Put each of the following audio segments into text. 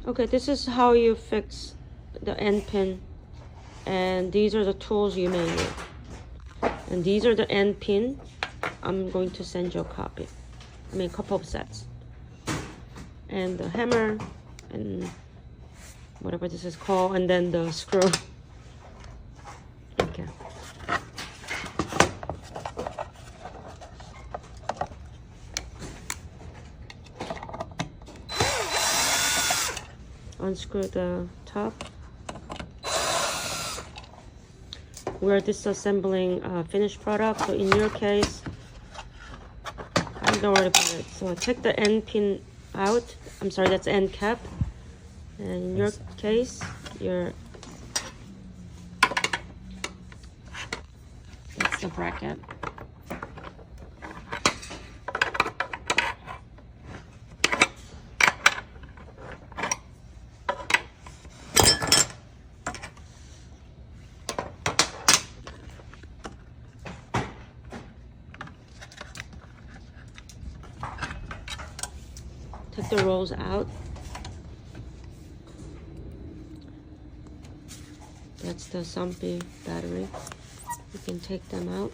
Okay, this is how you fix the end pin, and these are the tools you may need. And these are the end pin. I'm going to send you a copy. I mean, a couple of sets. And the hammer, and whatever this is called, and then the screw. Okay. Unscrew the top. We're disassembling finished product, so in your case, don't worry about it. So take the end pin out. I'm sorry, that's end cap. And in your case, that's the bracket. Take the rolls out. That's the Sumpy battery. You can take them out.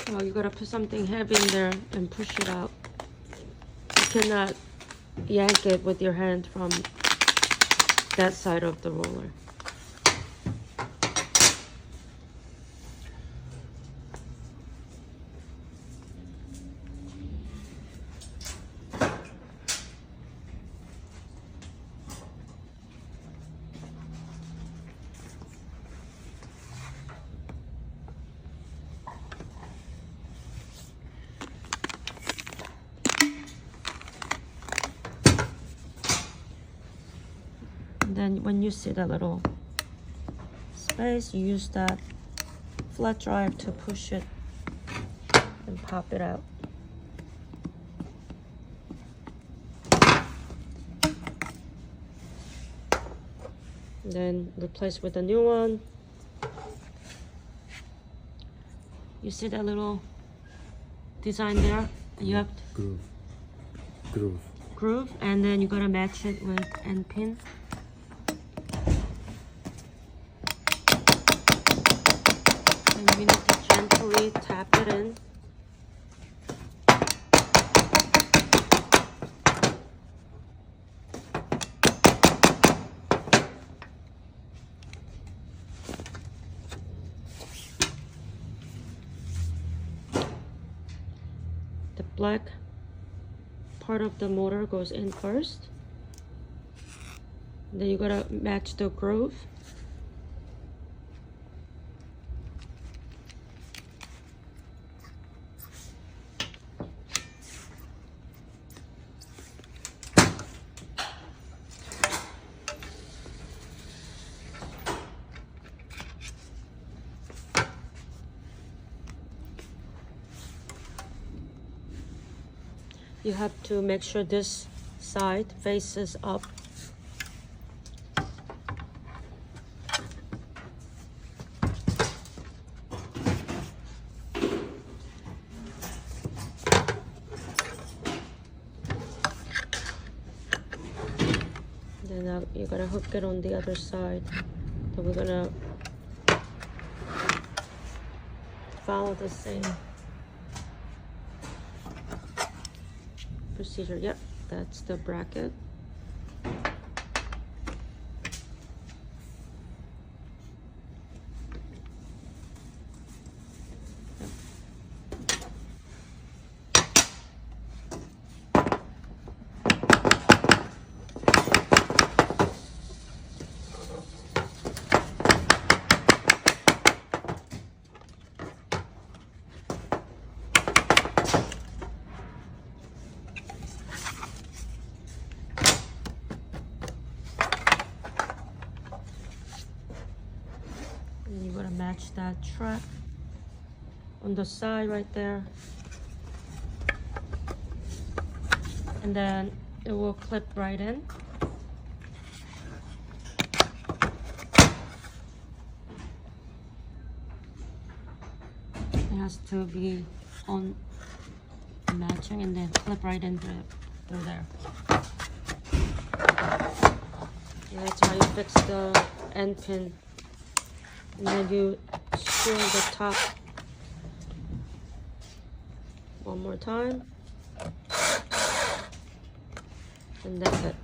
Oh, you gotta put something heavy in there and push it out. You cannot yank it with your hand from that side of the roller. Then when you see that little space, you use that flat drive to push it and pop it out. And then replace with a new one. You see that little design there? You have to groove, and then you gotta match it with end pin. And you need to gently tap it in. The black part of the motor goes in first. Then you gotta match the groove. You have to make sure this side faces up. Then you're gonna hook it on the other side. So we're gonna follow the same procedure. Yep, that's the bracket. And you gotta match that track on the side right there. And then it will clip right in. It has to be on matching and then clip right in through there. And that's how you fix the end pin. And then you screw the top one more time. And that's it.